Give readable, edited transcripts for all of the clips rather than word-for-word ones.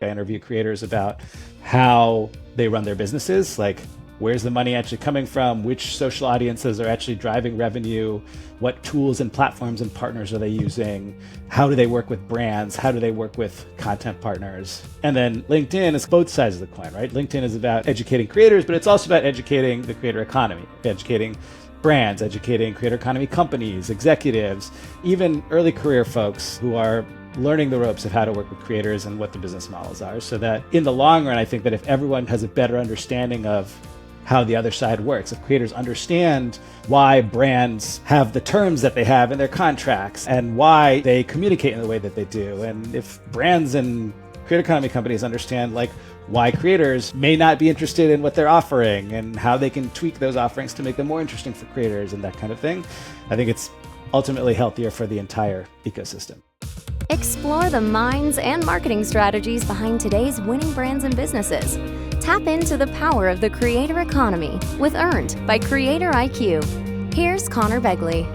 I interview creators about how they run their businesses, like where's the money actually coming from, which social audiences are actually driving revenue, what tools and platforms and partners are they using, how do they work with brands, how do they work with content partners. And then LinkedIn is both sides of the coin, right? LinkedIn is about educating creators, but it's also about educating the creator economy, educating brands, educating creator economy companies, executives, even early career folks who are learning the ropes of how to work with creators and what the business models are. So that in the long run, I think that if everyone has a better understanding of how the other side works, if creators understand why brands have the terms that they have in their contracts and why they communicate in the way that they do, and if brands and creator economy companies understand like why creators may not be interested in what they're offering and how they can tweak those offerings to make them more interesting for creators and that kind of thing, I think it's ultimately healthier for the entire ecosystem. Explore the minds and marketing strategies behind today's winning brands and businesses. Tap into the power of the creator economy with Earned by CreatorIQ. Here's Conor Begley.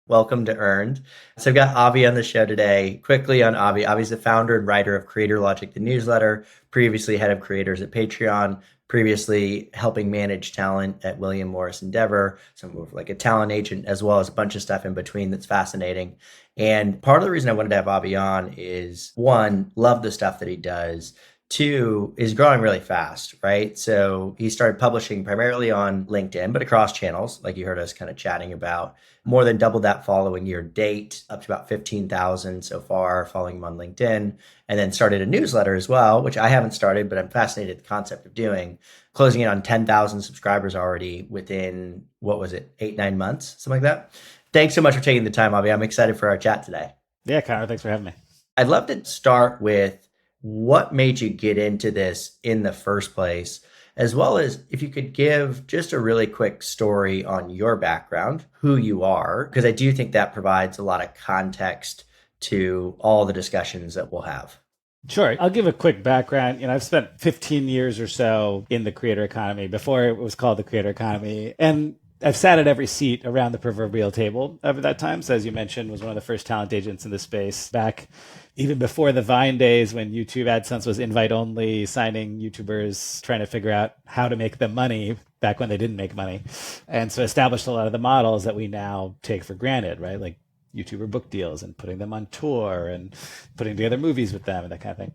Welcome to Earned. So I've got Avi on the show today. Quickly on Avi. Avi's the founder and writer of Creator Logic, the newsletter, previously head of creators at Patreon, previously helping manage talent at William Morris Endeavor, so more of like a talent agent, as well as a bunch of stuff in between that's fascinating. And part of the reason I wanted to have Avi on is, one, love the stuff that he does. Two, is growing really fast, right? So he started publishing primarily on LinkedIn, but across channels, like you heard us kind of chatting about. More than doubled that following year date, up to about 15,000 so far, following him on LinkedIn. And then started a newsletter as well, which I haven't started, but I'm fascinated with the concept of doing. Closing in on 10,000 subscribers already within, 8-9 months, something like that. Thanks so much for taking the time, Avi. I'm excited for our chat today. Yeah, Conor, thanks for having me. I'd love to start with what made you get into this in the first place, as well as if you could give just a really quick story on your background, who you are, because I do think that provides a lot of context to all the discussions that we'll have. Sure. I'll give a quick background. I've spent 15 years or so in the creator economy before it was called the creator economy. And I've sat at every seat around the proverbial table over that time. So as you mentioned, was one of the first talent agents in the space back even before the Vine days when YouTube AdSense was invite only, signing YouTubers, trying to figure out how to make them money back when they didn't make money. And so established a lot of the models that we now take for granted, right? Like YouTuber book deals and putting them on tour and putting together movies with them and that kind of thing.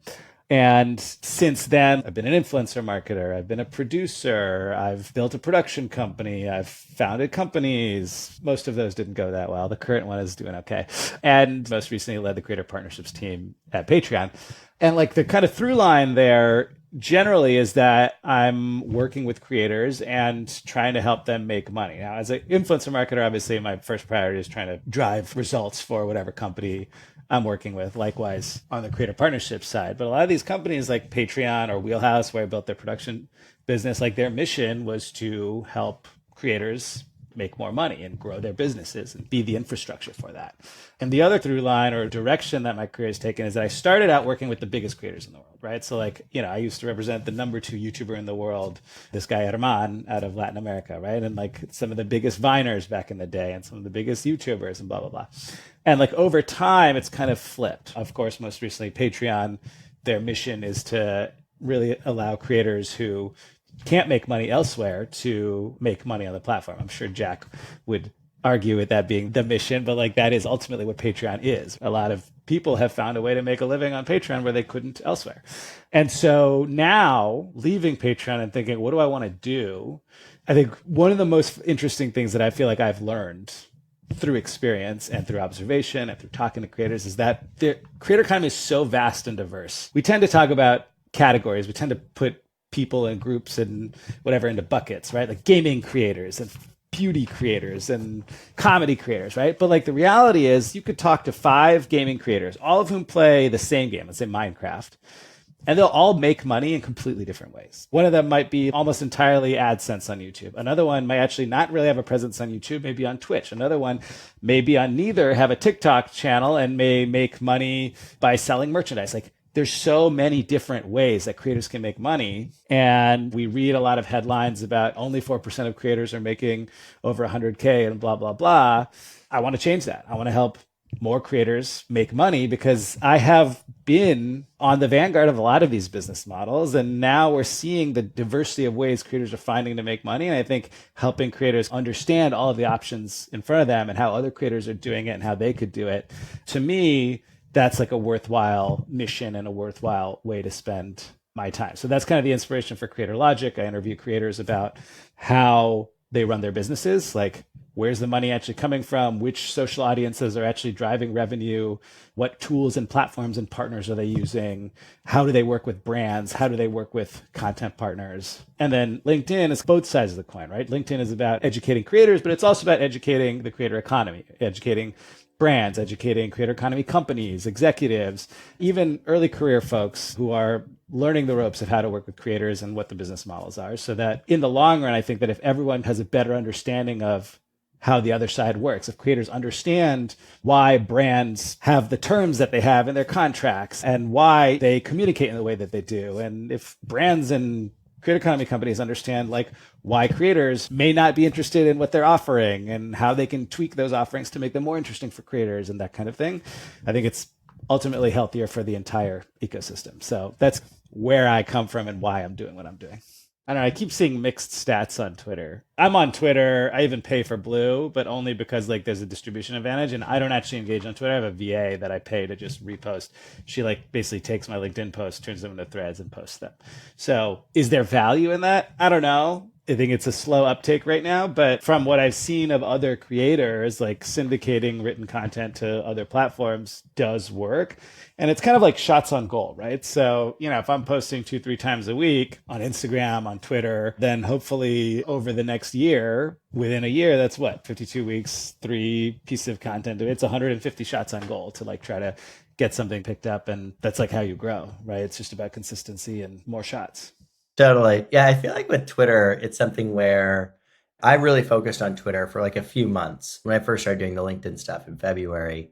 And since then, I've been an influencer marketer. I've been a producer. I've built a production company. I've founded companies. Most of those didn't go that well. The current one is doing okay. And most recently led the creator partnerships team at Patreon. And like the kind of through line there generally is that I'm working with creators and trying to help them make money. Now, as an influencer marketer, obviously my first priority is trying to drive results for whatever company I'm working with. Likewise on the creator partnership side. But a lot of these companies like Patreon or Wheelhouse, where I built their production business, like their mission was to help creators make more money and grow their businesses and be the infrastructure for that. And the other through line or direction that my career has taken is that I started out working with the biggest creators in the world, right? So like, I used to represent the number 2 YouTuber in the world, this guy Herman out of Latin America, right? And like some of the biggest Viners back in the day and some of the biggest YouTubers and blah, blah, blah. And like over time, it's kind of flipped. Of course, most recently Patreon, their mission is to really allow creators who can't make money elsewhere to make money on the platform. I'm sure Jack would argue with that being the mission, but like that is ultimately what Patreon is. A lot of people have found a way to make a living on Patreon where they couldn't elsewhere. And so now leaving Patreon and thinking, what do I want to do? I think one of the most interesting things that I feel like I've learned through experience and through observation and through talking to creators is that the creator economy is so vast and diverse. We tend to talk about categories. We tend to put people and groups and whatever into buckets, right? Like gaming creators and beauty creators and comedy creators, right? But like the reality is you could talk to 5 gaming creators, all of whom play the same game, let's say Minecraft, and they'll all make money in completely different ways. One of them might be almost entirely AdSense on YouTube. Another one might actually not really have a presence on YouTube, maybe on Twitch. Another one may be on neither, have a TikTok channel and may make money by selling merchandise. Like there's so many different ways that creators can make money. And we read a lot of headlines about only 4% of creators are making over 100K and blah, blah, blah. I want to change that. I want to help more creators make money, because I have been on the vanguard of a lot of these business models. And now we're seeing the diversity of ways creators are finding to make money. And I think helping creators understand all of the options in front of them and how other creators are doing it and how they could do it, to me, that's like a worthwhile mission and a worthwhile way to spend my time. So that's kind of the inspiration for Creator Logic. I interview creators about how they run their businesses, like where's the money actually coming from, which social audiences are actually driving revenue, what tools and platforms and partners are they using, how do they work with brands, how do they work with content partners. And then LinkedIn is both sides of the coin, right? LinkedIn is about educating creators, but it's also about educating the creator economy, educating brands, educating creator economy companies, executives, even early career folks who are learning the ropes of how to work with creators and what the business models are. So that in the long run, I think that if everyone has a better understanding of how the other side works, if creators understand why brands have the terms that they have in their contracts and why they communicate in the way that they do, and if brands and creator economy companies understand like why creators may not be interested in what they're offering and how they can tweak those offerings to make them more interesting for creators and that kind of thing, I think it's ultimately healthier for the entire ecosystem. So that's where I come from and why I'm doing what I'm doing. I don't know, I keep seeing mixed stats on Twitter. I'm on Twitter. I even pay for Blue, but only because like there's a distribution advantage, and I don't actually engage on Twitter. I have a VA that I pay to just repost. She like basically takes my LinkedIn posts, turns them into threads, and posts them. So is there value in that? I don't know. I think it's a slow uptake right now, but from what I've seen of other creators, like syndicating written content to other platforms does work. And it's kind of like shots on goal, right? So, you know, if I'm posting 2-3 times a week on Instagram, on Twitter, then hopefully over the next year, within a year, that's what, 52 weeks, 3 pieces of content. It's 150 shots on goal to like try to get something picked up. And that's like how you grow, right? It's just about consistency and more shots. Totally. Yeah, I feel like with Twitter, it's something where I really focused on Twitter for like a few months when I first started doing the LinkedIn stuff in February.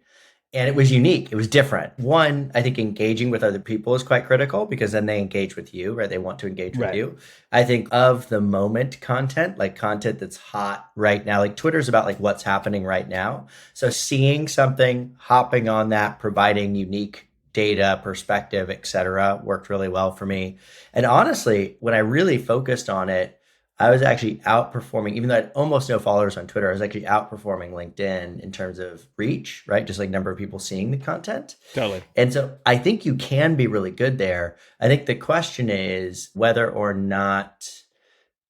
And it was unique. It was different. One, I think engaging with other people is quite critical because then they engage with you, right? They want to engage with you. I think of the moment content, like content that's hot right now, like Twitter's about like what's happening right now. So seeing something, hopping on that, providing unique data, perspective, et cetera, worked really well for me. And honestly, when I really focused on it, I was actually outperforming, even though I had almost no followers on Twitter, I was actually outperforming LinkedIn in terms of reach, right? Just like number of people seeing the content. Totally. And so I think you can be really good there. I think the question is whether or not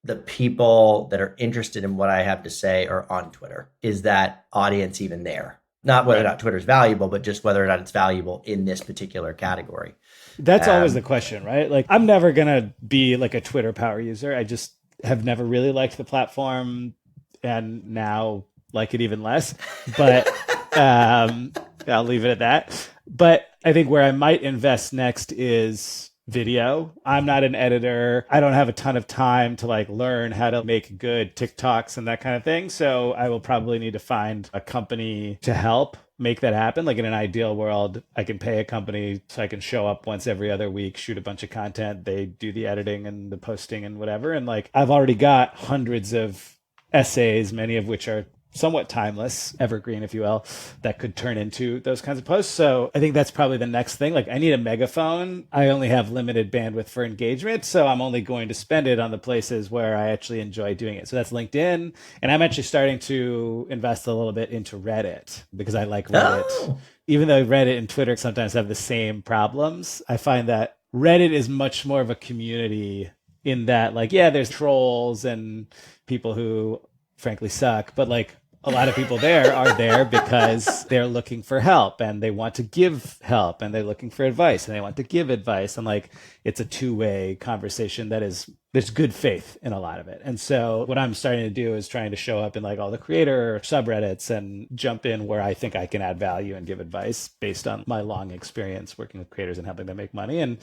the people that are interested in what I have to say are on Twitter. Is that audience even there? Not whether or not Twitter is valuable, but just whether or not it's valuable in this particular category. That's always the question, right? Like, I'm never going to be like a Twitter power user. I just have never really liked the platform and now like it even less. But I'll leave it at that. But I think where I might invest next is video. I'm not an editor. I don't have a ton of time to like learn how to make good TikToks and that kind of thing. So I will probably need to find a company to help make that happen. Like in an ideal world, I can pay a company so I can show up once every other week, shoot a bunch of content. They do the editing and the posting and whatever. And like, I've already got hundreds of essays, many of which are somewhat timeless, evergreen, if you will, that could turn into those kinds of posts. So I think that's probably the next thing. Like, I need a megaphone. I only have limited bandwidth for engagement, so I'm only going to spend it on the places where I actually enjoy doing it. So that's LinkedIn. And I'm actually starting to invest a little bit into Reddit because I like Reddit. Oh. Even though Reddit and Twitter sometimes have the same problems, I find that Reddit is much more of a community in that, like, yeah, there's trolls and people who frankly suck, but like, a lot of people there are there because they're looking for help and they want to give help and they're looking for advice and they want to give advice. And like, it's a two-way conversation there's good faith in a lot of it. And so what I'm starting to do is trying to show up in like all the creator subreddits and jump in where I think I can add value and give advice based on my long experience working with creators and helping them make money. And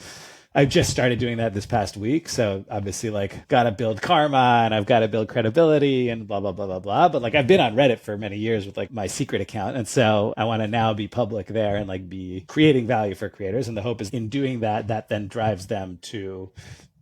I've just started doing that this past week. So obviously, like, got to build karma and I've got to build credibility and blah, blah, blah, blah, blah. But like, I've been on Reddit for many years with like my secret account. And so I want to now be public there and like be creating value for creators. And the hope is in doing that, that then drives them to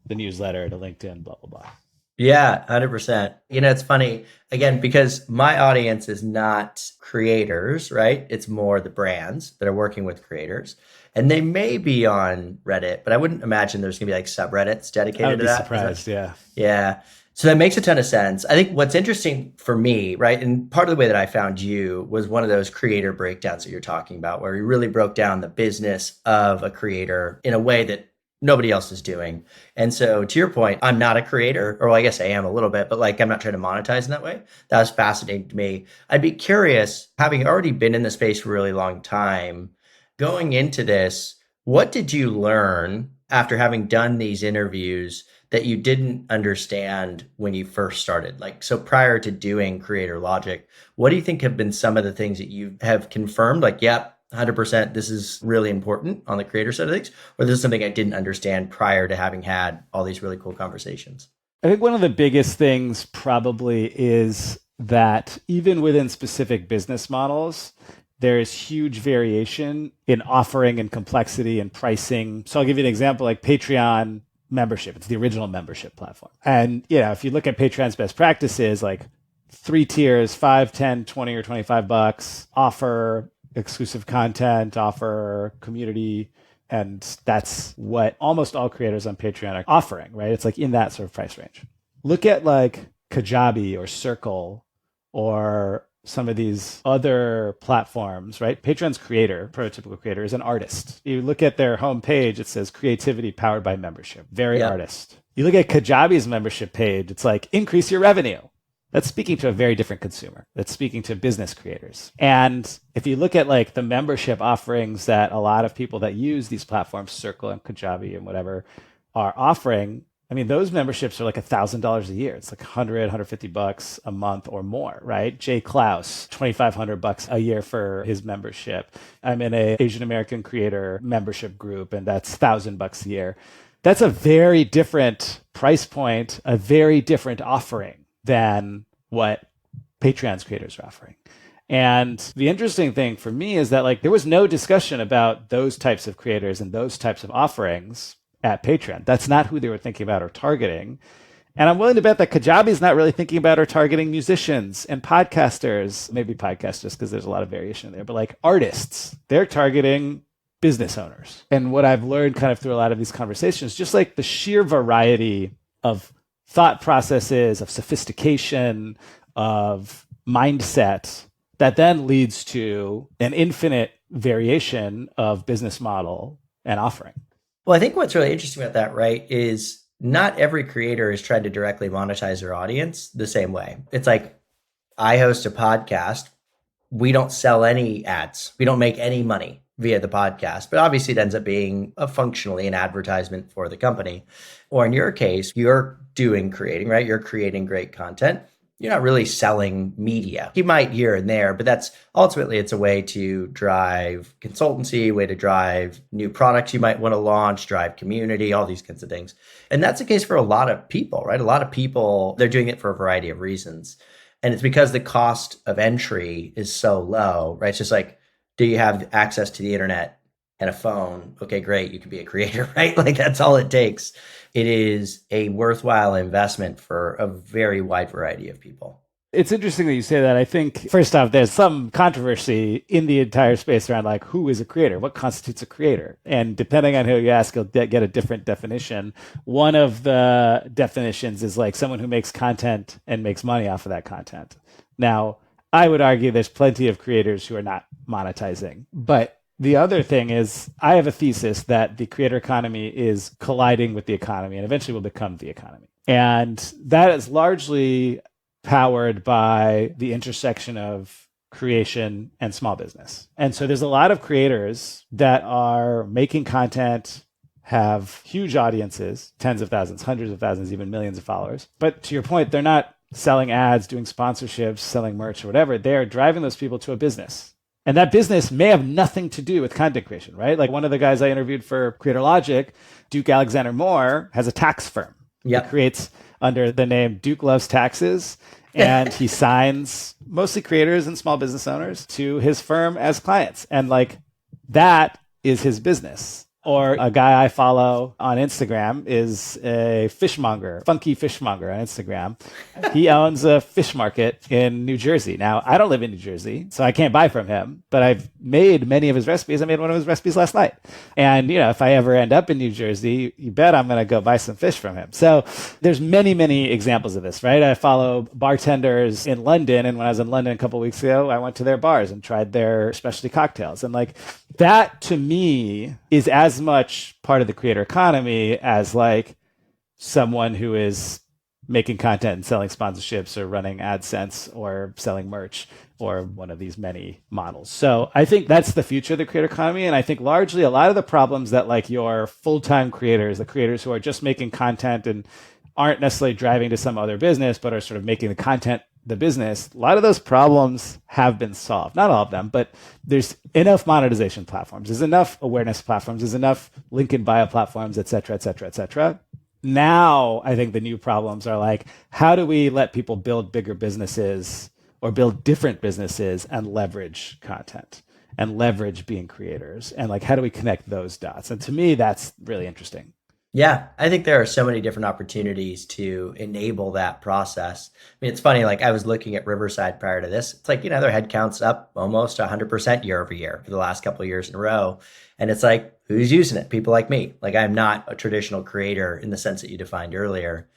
the newsletter, to LinkedIn, blah, blah, blah. Yeah, 100%. It's funny, again, because my audience is not creators, right? It's more the brands that are working with creators. And they may be on Reddit, but I wouldn't imagine there's going to be like subreddits I dedicated would to be that. surprised. Yeah. Yeah. So that makes a ton of sense. I think what's interesting for me, right? And part of the way that I found you was one of those creator breakdowns that you're talking about, where you really broke down the business of a creator in a way that nobody else is doing. And so to your point, I'm not a creator, or well, I guess I am a little bit, but like I'm not trying to monetize in that way. That was fascinating to me. I'd be curious, having already been in the space for a really long time, going into this, what did you learn after having done these interviews that you didn't understand when you first started? Like, so prior to doing Creator Logic, what do you think have been some of the things that you have confirmed? Like, yep, 100%, this is really important on the creator side of things, or this is something I didn't understand prior to having had all these really cool conversations? I think one of the biggest things probably is that even within specific business models, there is huge variation in offering and complexity and pricing. So I'll give you an example, like Patreon membership. It's the original membership platform. And, if you look at Patreon's best practices, like 3 tiers, 5, 10, 20, or $25, offer exclusive content, offer community. And that's what almost all creators on Patreon are offering, right? It's like in that sort of price range. Look at like Kajabi or Circle or some of these other platforms, right? Patreon's creator, prototypical creator, is an artist. You look at their homepage, it says creativity powered by membership, very Yep. artist. You look at Kajabi's membership page, it's like increase your revenue. That's speaking to a very different consumer. That's speaking to business creators. And if you look at like the membership offerings that a lot of people that use these platforms, Circle and Kajabi and whatever, are offering, I mean, those memberships are like $1,000 a year. It's like $150 a month or more, right? Jay Klaus, $2,500 a year for his membership. I'm in a Asian American creator membership group, and that's $1,000 a year. That's a very different price point, a very different offering than what Patreon's creators are offering. And the interesting thing for me is that like there was no discussion about those types of creators and those types of offerings at Patreon. That's not who they were thinking about or targeting. And I'm willing to bet that Kajabi is not really thinking about or targeting musicians and podcasters, maybe podcasters because there's a lot of variation there, but like artists. They're targeting business owners. And what I've learned kind of through a lot of these conversations, just like the sheer variety of thought processes, of sophistication, of mindset that then leads to an infinite variation of business model and offering. Well, I think what's really interesting about that, right, is not every creator is trying to directly monetize their audience the same way. It's like, I host a podcast. We don't sell any ads. We don't make any money via the podcast, but obviously it ends up being functionally an advertisement for the company. Or in your case, you're doing creating, right? You're creating great content. You're not really selling media. You might here and there, but that's ultimately it's a way to drive consultancy, way to drive new products you might want to launch, drive community, all these kinds of things. And that's the case for a lot of people, right? A lot of people, they're doing it for a variety of reasons. And it's because the cost of entry is so low, right? It's just like, do you have access to the internet and a phone? Okay, great. You can be a creator, right? Like that's all it takes. It is a worthwhile investment for a very wide variety of people. It's interesting that you say that. I think, first off, there's some controversy in the entire space around like who is a creator, what constitutes a creator. And depending on who you ask, you'll get a different definition. One of the definitions is like someone who makes content and makes money off of that content. Now, I would argue there's plenty of creators who are not monetizing. But the other thing is I have a thesis that the creator economy is colliding with the economy and eventually will become the economy. And that is largely powered by the intersection of creation and small business. And so there's a lot of creators that are making content, have huge audiences, tens of thousands, hundreds of thousands, even millions of followers. But to your point, they're not selling ads, doing sponsorships, selling merch or whatever. They're driving those people to a business. And that business may have nothing to do with content creation, right? Like one of the guys I interviewed for Creator Logic, Duke Alexander Moore, has a tax firm. Yep. He creates under the name Duke Loves Taxes. And he signs mostly creators and small business owners to his firm as clients. And like that is his business. Or a guy I follow on Instagram is a fishmonger, funky fishmonger on Instagram. He owns a fish market in New Jersey. Now, I don't live in New Jersey, so I can't buy from him, but I've made many of his recipes. I made one of his recipes last night. And, if I ever end up in New Jersey, you bet I'm going to go buy some fish from him. So there's many, many examples of this, right? I follow bartenders in London. And when I was in London a couple of weeks ago, I went to their bars and tried their specialty cocktails. And like that to me is as much part of the creator economy as like someone who is making content and selling sponsorships or running AdSense or selling merch or one of these many models. So I think that's the future of the creator economy. And I think largely a lot of the problems that like your full-time creators, the creators who are just making content and aren't necessarily driving to some other business, but are sort of making the content the business, a lot of those problems have been solved. Not all of them, but there's enough monetization platforms, there's enough awareness platforms, there's enough link in bio platforms, et cetera, et cetera, et cetera. Now, I think the new problems are like, how do we let people build bigger businesses or build different businesses and leverage content and leverage being creators? And like, how do we connect those dots? And to me, that's really interesting. Yeah, I think there are so many different opportunities to enable that process. I mean, it's funny, like I was looking at Riverside prior to this. It's like, their headcount's up almost 100% year over year for the last couple of years in a row. And it's like, who's using it? People like me. Like I'm not a traditional creator in the sense that you defined earlier.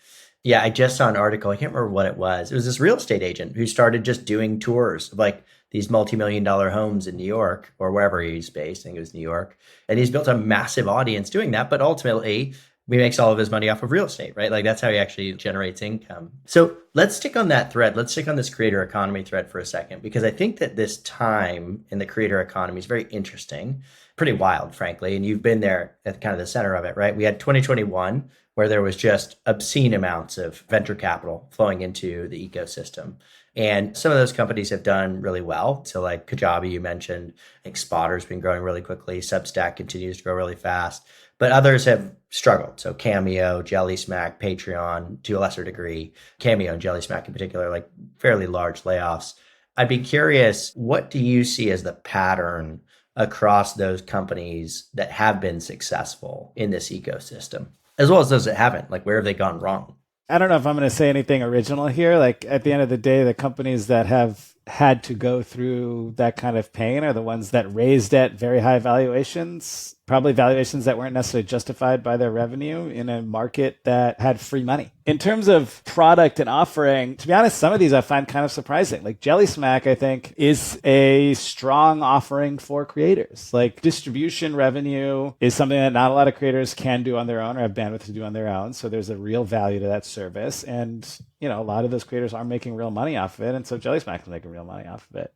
Yeah, I just saw an article. I can't remember what it was. It was this real estate agent who started just doing tours of like these multi-million-dollar homes in New York or wherever he's based. I think it was New York. And he's built a massive audience doing that. But ultimately, he makes all of his money off of real estate, right? Like that's how he actually generates income. So let's stick on that thread. Let's stick on this creator economy thread for a second, because I think that this time in the creator economy is very interesting, pretty wild, frankly. And you've been there at kind of the center of it, right? We had 2021, where there was just obscene amounts of venture capital flowing into the ecosystem. And some of those companies have done really well. So like Kajabi, you mentioned, I think Spotter's been growing really quickly. Substack continues to grow really fast, but others have struggled. So Cameo, Jelly Smack, Patreon to a lesser degree, Cameo and Jelly Smack in particular, like fairly large layoffs. I'd be curious, what do you see as the pattern across those companies that have been successful in this ecosystem, as well as those that haven't? Like, where have they gone wrong? I don't know if I'm going to say anything original here. Like at the end of the day, the companies that have had to go through that kind of pain are the ones that raised at very high valuations, probably valuations that weren't necessarily justified by their revenue in a market that had free money. In terms of product and offering, to be honest, some of these I find kind of surprising. Like Jelly Smack, I think, is a strong offering for creators. Like distribution revenue is something that not a lot of creators can do on their own or have bandwidth to do on their own. So there's a real value to that service. And, a lot of those creators are making real money off of it. And so Jelly Smack is making real money off of it.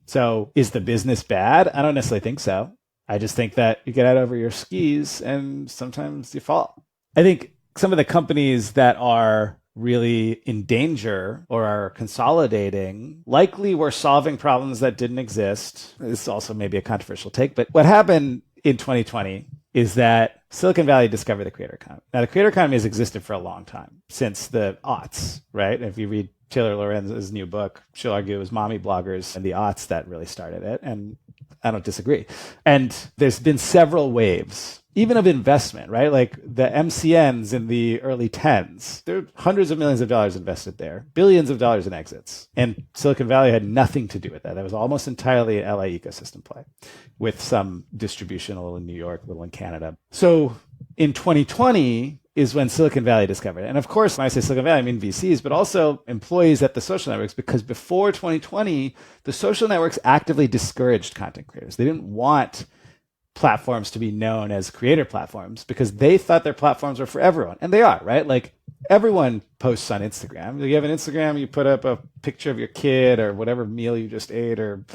So is the business bad? I don't necessarily think so. I just think that you get out over your skis and sometimes you fall. I think some of the companies that are really in danger or are consolidating likely were solving problems that didn't exist. This is also maybe a controversial take, but what happened in 2020 is that Silicon Valley discovered the creator economy. Now, the creator economy has existed for a long time, since the aughts, right? If you read Taylor Lorenz's new book, she'll argue it was mommy bloggers and the aughts that really started it. And I don't disagree. And there's been several waves, even of investment, right? Like the MCNs in the early 10s, there are hundreds of millions of dollars invested there, billions of dollars in exits. And Silicon Valley had nothing to do with that. That was almost entirely an LA ecosystem play with some distribution, a little in New York, a little in Canada. So in 2020 is when Silicon Valley discovered it. And of course, when I say Silicon Valley, I mean VCs, but also employees at the social networks, because before 2020, the social networks actively discouraged content creators. They didn't want platforms to be known as creator platforms because they thought their platforms were for everyone. And they are, right? Like everyone posts on Instagram. You have an Instagram, you put up a picture of your kid or whatever meal you just ate or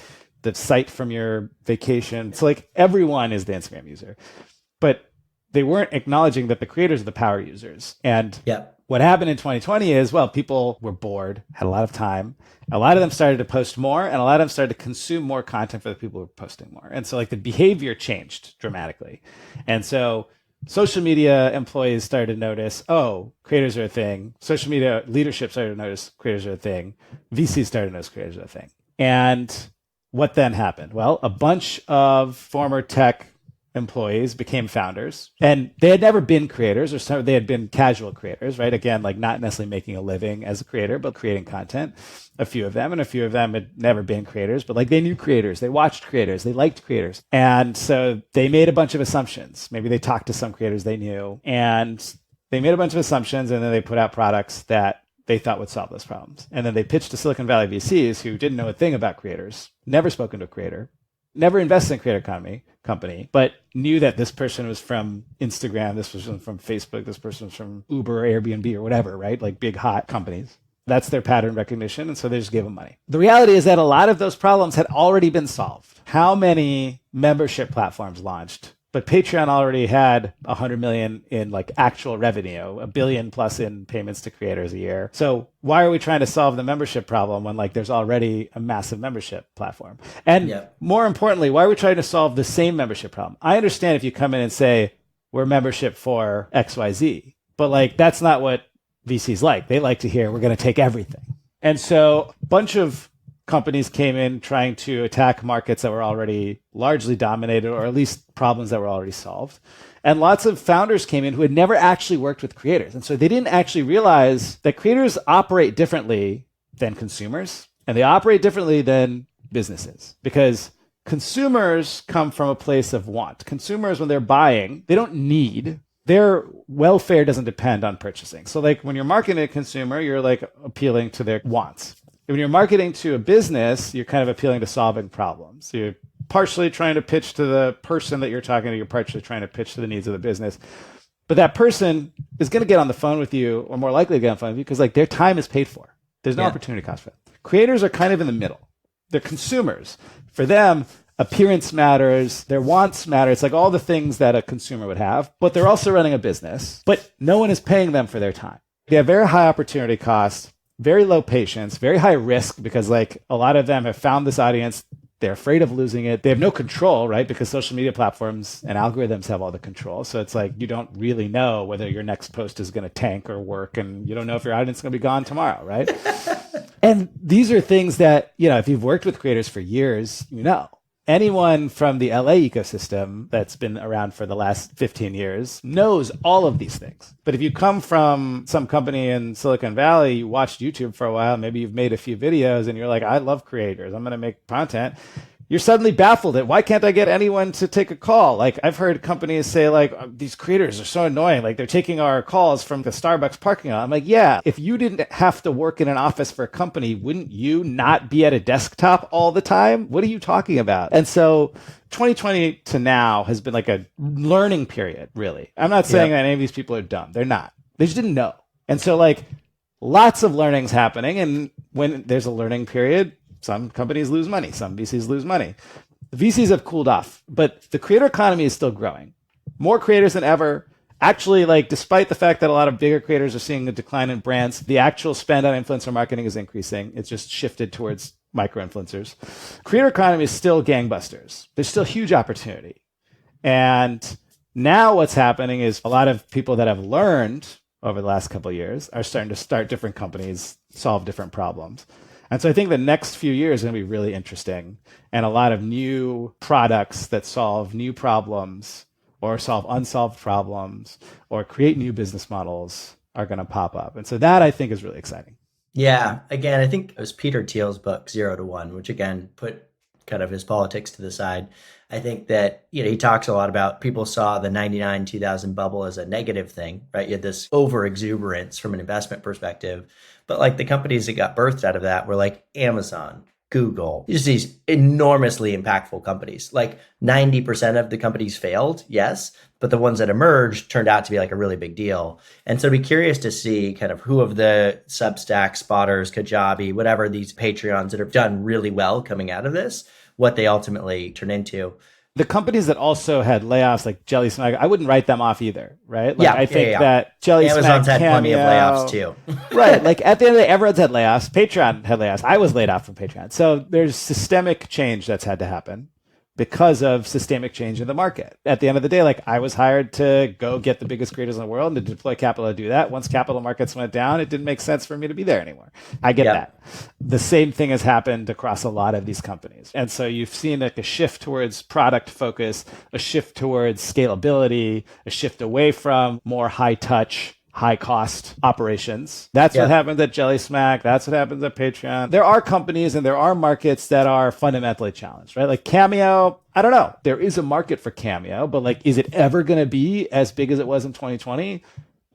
the site from your vacation. So like everyone is the Instagram user. But they weren't acknowledging that the creators are the power users. And what happened in 2020 is, well, people were bored, had a lot of time. A lot of them started to post more, and a lot of them started to consume more content for the people who were posting more. And so like the behavior changed dramatically. And so social media employees started to notice, oh, creators are a thing. Social media leadership started to notice creators are a thing. VCs started to notice creators are a thing. And what then happened? Well, a bunch of former tech employees became founders, and they had never been creators, or they had been casual creators, right? Again, like not necessarily making a living as a creator, but creating content. A few of them had never been creators, but like they knew creators, they watched creators, they liked creators. And so they made a bunch of assumptions. Maybe they talked to some creators they knew, and they made a bunch of assumptions, and then they put out products that they thought would solve those problems. And then they pitched to Silicon Valley VCs who didn't know a thing about creators, never spoken to a creator, never invested in creator economy company, but knew that this person was from Instagram, this person was from Facebook, this person was from Uber or Airbnb or whatever, right? Like big hot companies. That's their pattern recognition. And so they just gave them money. The reality is that a lot of those problems had already been solved. How many membership platforms launched? But Patreon already had 100 million in like actual revenue, a billion plus in payments to creators a year. So why are we trying to solve the membership problem when like there's already a massive membership platform? And more importantly, why are we trying to solve the same membership problem? I understand if you come in and say we're membership for XYZ, but like that's not what VCs like. They like to hear we're going to take everything. And so a bunch of companies came in trying to attack markets that were already largely dominated, or at least problems that were already solved. And lots of founders came in who had never actually worked with creators. And so they didn't actually realize that creators operate differently than consumers, and they operate differently than businesses, because consumers come from a place of want. Consumers, when they're buying, they don't need. Their welfare doesn't depend on purchasing. So like when you're marketing to a consumer, you're like appealing to their wants. When you're marketing to a business, you're kind of appealing to solving problems. You're partially trying to pitch to the person that you're talking to. You're partially trying to pitch to the needs of the business. But that person is going to get on the phone with you, or more likely to get on the phone with you, because like their time is paid for. There's no opportunity cost for them. Creators are kind of in the middle. They're consumers. For them, appearance matters. Their wants matter. It's like all the things that a consumer would have, but they're also running a business, but no one is paying them for their time. They have very high opportunity costs, very low patience, very high risk, because like a lot of them have found this audience. They're afraid of losing it. They have no control, right? Because social media platforms and algorithms have all the control. So it's like you don't really know whether your next post is going to tank or work, and you don't know if your audience is going to be gone tomorrow, right? And these are things that, you know, if you've worked with creators for years, you know. Anyone from the LA ecosystem that's been around for the last 15 years knows all of these things. But if you come from some company in Silicon Valley, you watched YouTube for a while, maybe you've made a few videos and you're like, I love creators, I'm going to make content. You're suddenly baffled at why can't I get anyone to take a call? Like I've heard companies say like, these creators are so annoying. Like they're taking our calls from the Starbucks parking lot. I'm like, yeah, if you didn't have to work in an office for a company, wouldn't you not be at a desktop all the time? What are you talking about? And so 2020 to now has been like a learning period, really. I'm not saying that any of these people are dumb. They're not. They just didn't know. And so like lots of learning's happening. And when there's a learning period, some companies lose money. Some VCs lose money. The VCs have cooled off, but the creator economy is still growing. More creators than ever. Actually, like despite the fact that a lot of bigger creators are seeing a decline in brands, the actual spend on influencer marketing is increasing. It's just shifted towards micro influencers. Creator economy is still gangbusters. There's still huge opportunity. And now what's happening is a lot of people that have learned over the last couple of years are starting to start different companies, solve different problems. And so I think the next few years are going to be really interesting, and a lot of new products that solve new problems or solve unsolved problems or create new business models are going to pop up. And so that I think is really exciting. Yeah. Again, I think it was Peter Thiel's book, 0 to 1, which again, put kind of his politics to the side. I think that, you know, he talks a lot about people saw the 99, 2000 bubble as a negative thing, right? You had this over exuberance from an investment perspective. But like the companies that got birthed out of that were like Amazon, Google, just these enormously impactful companies. Like 90% of the companies failed, yes, but the ones that emerged turned out to be like a really big deal. And so I'd be curious to see kind of who of the Substack, Spotters, Kajabi, whatever these Patreons that have done really well coming out of this, what they ultimately turn into. The companies that also had layoffs, like Jelly Smack, I wouldn't write them off either, right? Like, I think that Jelly Smack, Amazon's had plenty of layoffs too. Right. Like at the end of the day, everyone's had layoffs. Patreon had layoffs. I was laid off from Patreon. So there's systemic change that's had to happen. because of systemic change in the market. At the end of the day, like I was hired to go get the biggest creators in the world and to deploy capital to do that. Once capital markets went down, it didn't make sense for me to be there anymore. I get that. The same thing has happened across a lot of these companies. And so you've seen like a shift towards product focus, a shift towards scalability, a shift away from more high touch, high cost operations. That's what happens at Jelly Smack. That's what happens at Patreon. There are companies and there are markets that are fundamentally challenged, right? Like Cameo, I don't know. There is a market for Cameo, but like, is it ever going to be as big as it was in 2020?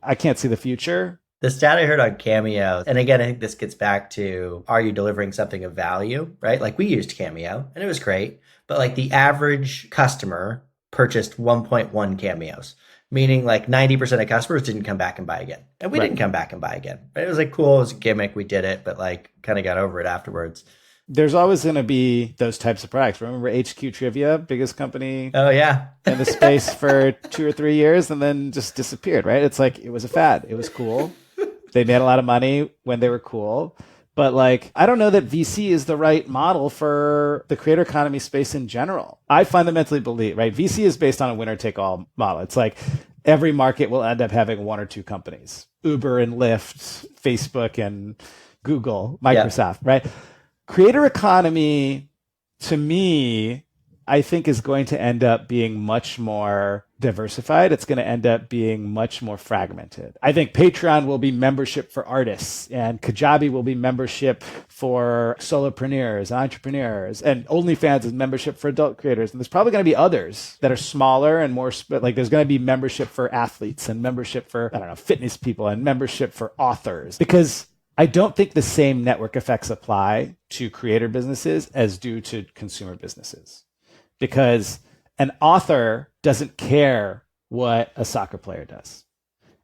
I can't see the future. The stat I heard on Cameo, and again, I think this gets back to, are you delivering something of value, right? Like we used Cameo and it was great, but like the average customer purchased 1.1 Cameos. Meaning like 90% of customers didn't come back and buy again. And we didn't come back and buy again. Right? It was like, cool, it was a gimmick, we did it, but like kind of got over it afterwards. There's always going to be those types of products. Remember HQ Trivia, biggest company in the space for 2 or 3 years and then just disappeared, right? It's like, it was a fad. It was cool. They made a lot of money when they were cool. But like, I don't know that VC is the right model for the creator economy space in general. I fundamentally believe, right? VC is based on a winner take all model. It's like every market will end up having 1 or 2 companies, Uber and Lyft, Facebook and Google, Microsoft, right? Creator economy, to me, I think is going to end up being much more diversified. It's going to end up being much more fragmented. I think Patreon will be membership for artists and Kajabi will be membership for solopreneurs, entrepreneurs, and OnlyFans is membership for adult creators. And there's probably going to be others that are smaller and more, like there's going to be membership for athletes and membership for, I don't know, fitness people and membership for authors, because I don't think the same network effects apply to creator businesses as do to consumer businesses. Because an author doesn't care what a soccer player does.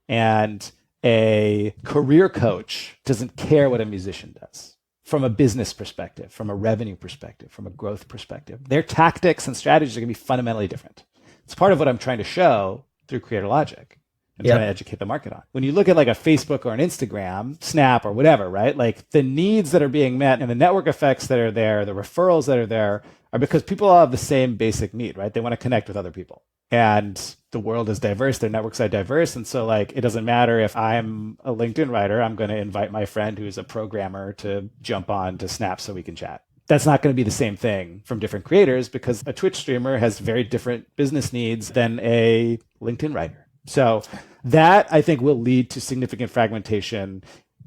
And a career coach doesn't care what a musician does. From a business perspective, from a revenue perspective, from a growth perspective, their tactics and strategies are going to be fundamentally different. It's part of what I'm trying to show through Creator Logic and trying to educate the market on. When you look at like a Facebook or an Instagram, Snap or whatever, right? Like the needs that are being met and the network effects that are there, the referrals that are there, are because people all have the same basic need, right? They want to connect with other people. And the world is diverse, their networks are diverse. And so like, it doesn't matter if I'm a LinkedIn writer, I'm going to invite my friend who's a programmer to jump on to Snap so we can chat. That's not going to be the same thing from different creators because a Twitch streamer has very different business needs than a LinkedIn writer. So that I think will lead to significant fragmentation.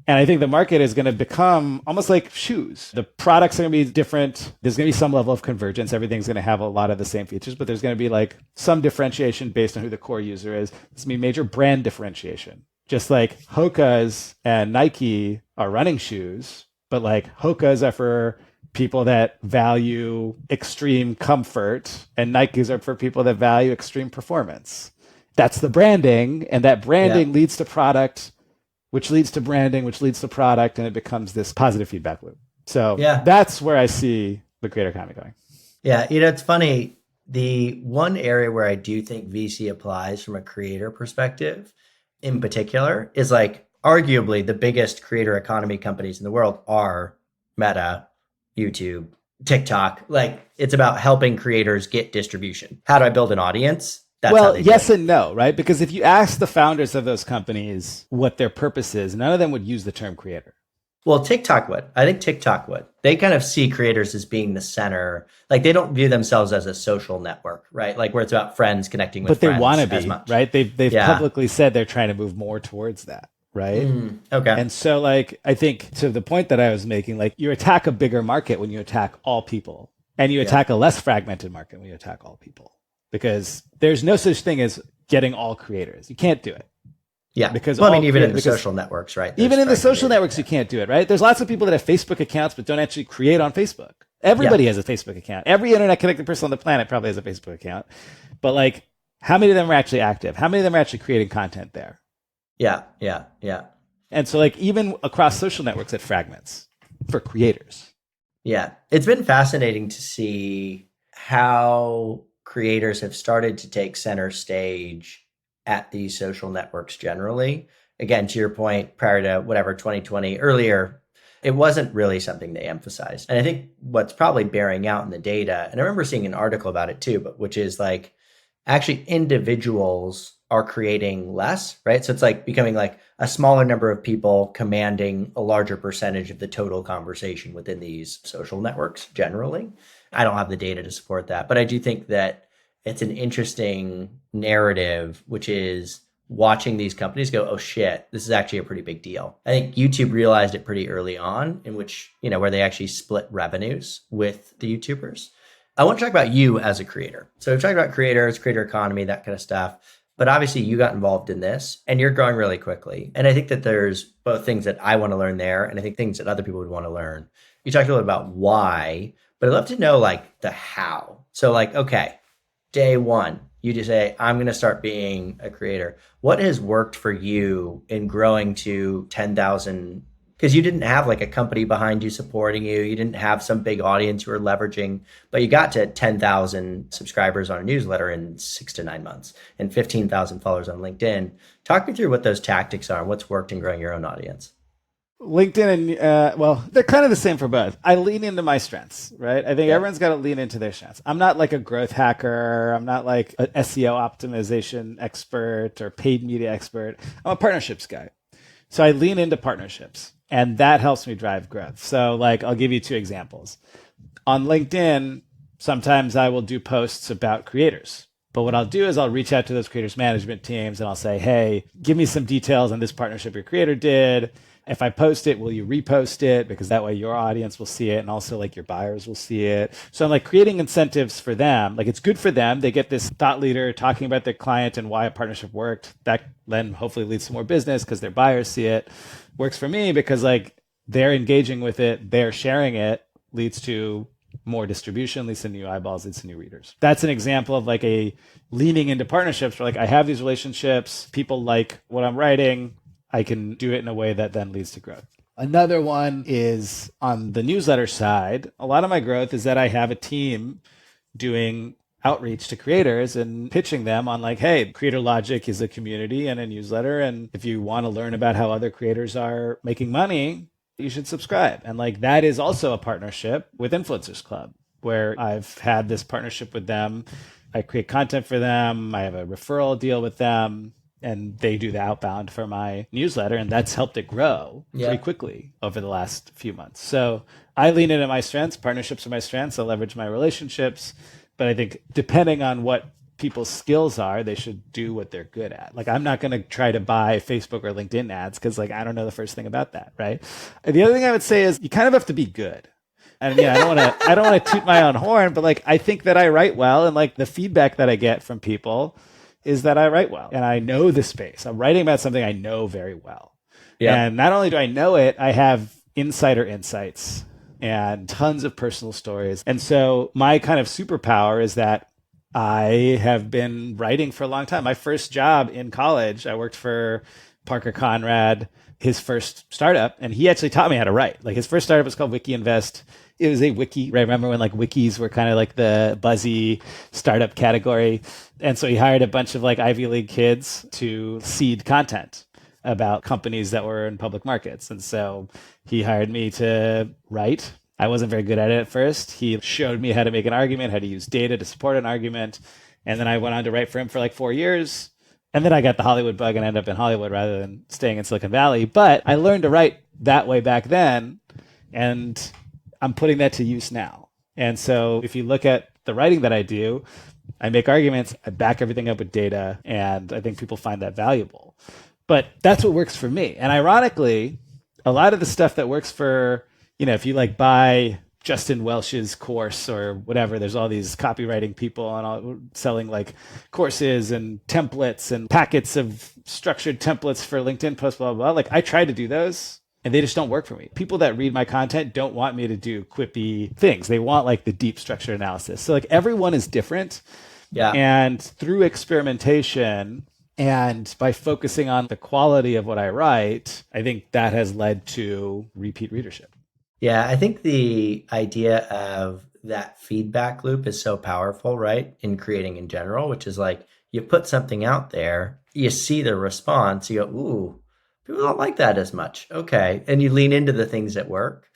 And I think the market is going to become almost like shoes. The products are going to be different. There's going to be some level of convergence. Everything's going to have a lot of the same features, but there's going to be like some differentiation based on who the core user is. There's going to be major brand differentiation. Just like Hoka's and Nike are running shoes, but like Hoka's are for people that value extreme comfort and Nikes are for people that value extreme performance. That's the branding, and that branding leads to product, which leads to branding, which leads to product, and it becomes this positive feedback loop. So that's where I see the creator economy going. Yeah, it's funny. The one area where I do think VC applies from a creator perspective in particular is like arguably the biggest creator economy companies in the world are Meta, YouTube, TikTok. Like it's about helping creators get distribution. How do I build an audience? Well, yes and no, right? Because if you ask the founders of those companies what their purpose is, none of them would use the term creator. Well, TikTok would. I think TikTok would. They kind of see creators as being the center. Like they don't view themselves as a social network, right? Like where it's about friends connecting with friends. But they want to be, right? They've publicly said they're trying to move more towards that, right? Okay. And so like, I think to the point that I was making, like you attack a bigger market when you attack all people, and you attack a less fragmented market when you attack all people. Because there's no such thing as getting all creators. You can't do it. Yeah. Because even in the social networks, right? Even in the social networks, you can't do it, right? There's lots of people that have Facebook accounts but don't actually create on Facebook. Everybody has a Facebook account. Every internet connected person on the planet probably has a Facebook account. But like, how many of them are actually active? How many of them are actually creating content there? Yeah. And so like, even across social networks, it fragments for creators. Yeah. It's been fascinating to see how creators have started to take center stage at these social networks generally. Again, to your point, prior to 2020, earlier, It wasn't really something they emphasized. And I think what's probably bearing out in the data, and I remember seeing an article about it too, but which is like actually individuals are creating less, right? So it's like becoming like a smaller number of people commanding a larger percentage of the total conversation within these social networks generally. I don't have the data to support that, but I do think that it's an interesting narrative, which is watching these companies go, oh shit, this is actually a pretty big deal. I think YouTube realized it pretty early on, in which, where they actually split revenues with the YouTubers. I want to talk about you as a creator. So we've talked about creators, creator economy, that kind of stuff. But obviously you got involved in this and you're growing really quickly. And I think that there's both things that I want to learn there, and I think things that other people would want to learn. You talked a little about why, but I'd love to know like the how. So like, okay, day one, you just say, I'm going to start being a creator. What has worked for you in growing to 10,000? Because you didn't have like a company behind you supporting you. You didn't have some big audience you were leveraging, but you got to 10,000 subscribers on a newsletter in 6 to 9 months and 15,000 followers on LinkedIn. Talk me through what those tactics are and what's worked in growing your own audience. LinkedIn and, well, they're kind of the same for both. I lean into my strengths, right? I think everyone's got to lean into their strengths. I'm not like a growth hacker. I'm not like an SEO optimization expert or paid media expert. I'm a partnerships guy. So I lean into partnerships, and that helps me drive growth. So like, I'll give you 2 examples. On LinkedIn, sometimes I will do posts about creators. But what I'll do is I'll reach out to those creators management teams and I'll say, hey, give me some details on this partnership your creator did. If I post it, will you repost it? Because that way your audience will see it, and also like your buyers will see it. So I'm like creating incentives for them. Like it's good for them. They get this thought leader talking about their client and why a partnership worked. That then hopefully leads to more business because their buyers see it. Works for me because like they're engaging with it, they're sharing it, leads to more distribution, leads to new eyeballs, leads to new readers. That's an example of like a leaning into partnerships where like I have these relationships, people like what I'm writing, I can do it in a way that then leads to growth. Another one is on the newsletter side. A lot of my growth is that I have a team doing outreach to creators and pitching them on like, hey, Creator Logic is a community and a newsletter. And if you want to learn about how other creators are making money, you should subscribe. And like that is also a partnership with Influencers Club, where I've had this partnership with them. I create content for them. I have a referral deal with them. And they do the outbound for my newsletter, and that's helped it grow pretty quickly over the last few months. So I lean into my strengths. Partnerships are my strengths. I leverage my relationships. But I think depending on what people's skills are, they should do what they're good at. Like I'm not going to try to buy Facebook or LinkedIn ads because like I don't know the first thing about that, right? And the other thing I would say is you kind of have to be good. And yeah, I don't want to toot my own horn, but like I think that I write well, and like the feedback that I get from people is that I write well and I know the space. I'm writing about something I know very well. Yeah. And not only do I know it, I have insider insights and tons of personal stories. And so my kind of superpower is that I have been writing for a long time. My first job in college, I worked for Parker Conrad, his first startup, and he actually taught me how to write. Like his first startup was called Wiki Invest. It was a wiki, right? Remember when like wikis were kind of like the buzzy startup category? And so he hired a bunch of like Ivy League kids to seed content about companies that were in public markets. And so he hired me to write. I wasn't very good at it at first. He showed me how to make an argument, how to use data to support an argument. And then I went on to write for him for like 4 years. And then I got the Hollywood bug and ended up in Hollywood rather than staying in Silicon Valley. But I learned to write that way back then. And I'm putting that to use now. And so if you look at the writing that I do, I make arguments, I back everything up with data, and I think people find that valuable. But that's what works for me. And ironically, a lot of the stuff that works for, if you like buy Justin Welch's course or whatever, there's all these copywriting people and all selling like courses and templates and packets of structured templates for LinkedIn posts, blah, blah, blah. Like I try to do those, and they just don't work for me. People that read my content don't want me to do quippy things. They want like the deep structured analysis. So like everyone is different. Yeah. And through experimentation and by focusing on the quality of what I write, I think that has led to repeat readership. Yeah, I think the idea of that feedback loop is so powerful, right? In creating in general, which is like you put something out there, you see the response, you go, ooh, People don't like that as much. Okay. And you lean into the things that work.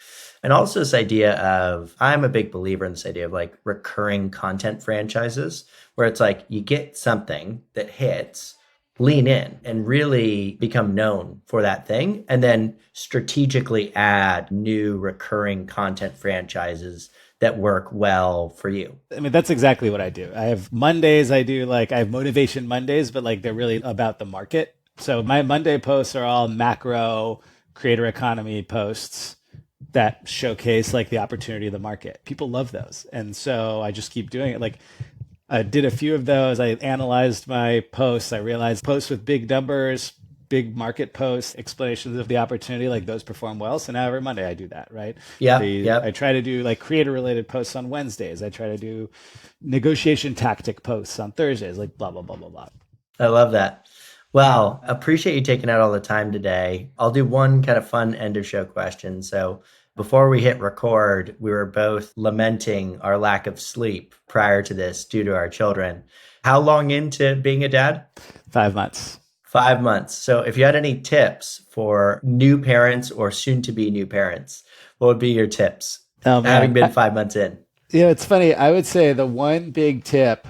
And also this idea of, I'm a big believer in this idea of like recurring content franchises, where it's like you get something that hits, lean in and really become known for that thing, and then strategically add new recurring content franchises that work well for you. I mean, that's exactly what I do. I have Mondays, I have motivation Mondays, but like they're really about the market. So my Monday posts are all macro creator economy posts that showcase like the opportunity of the market. People love those. And so I just keep doing it. Like I did a few of those. I analyzed my posts. I realized posts with big numbers, big market posts, explanations of the opportunity, like those perform well. So now every Monday I do that, right? Yeah. I try to do like creator related posts on Wednesdays. I try to do negotiation tactic posts on Thursdays, like blah, blah, blah, blah, blah. I love that. Well, appreciate you taking out all the time today. I'll do one kind of fun end of show question. So before we hit record, we were both lamenting our lack of sleep prior to this due to our children. How long into being a dad? 5 months. 5 months. So if you had any tips for new parents or soon to be new parents, what would be your tips? Oh, man. Having been 5 months in. It's funny. I would say the one big tip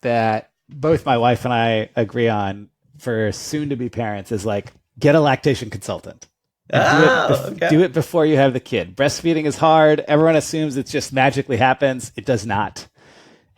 that both my wife and I agree on for soon to be parents is like, get a lactation consultant. Do it before you have the kid. Breastfeeding is hard. Everyone assumes it just magically happens. It does not.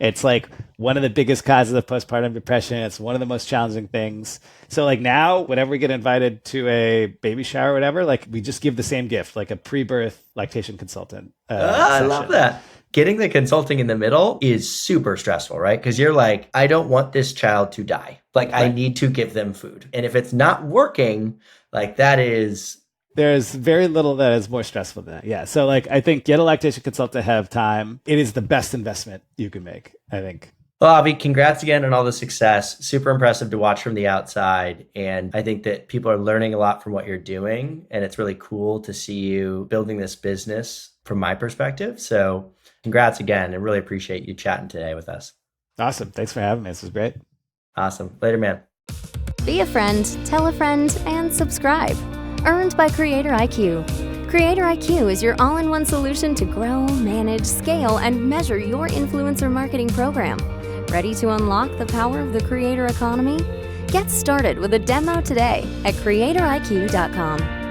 It's like one of the biggest causes of postpartum depression. It's one of the most challenging things. So like now, whenever we get invited to a baby shower or whatever, like we just give the same gift, like a pre-birth lactation consultant. I love that. Getting the consulting in the middle is super stressful, right? Because you're like, I don't want this child to die. Like I need to give them food. And if it's not working, like that is... There's very little that is more stressful than that. Yeah. So like, I think get a lactation consultant ahead of time. It is the best investment you can make, I think. Well, Avi, congrats again on all the success. Super impressive to watch from the outside. And I think that people are learning a lot from what you're doing. And it's really cool to see you building this business from my perspective. So congrats again, and really appreciate you chatting today with us. Awesome. Thanks for having me. This was great. Awesome. Later, man. Be a friend, tell a friend, and subscribe. Earned by CreatorIQ. CreatorIQ is your all-in-one solution to grow, manage, scale, and measure your influencer marketing program. Ready to unlock the power of the creator economy? Get started with a demo today at CreatorIQ.com.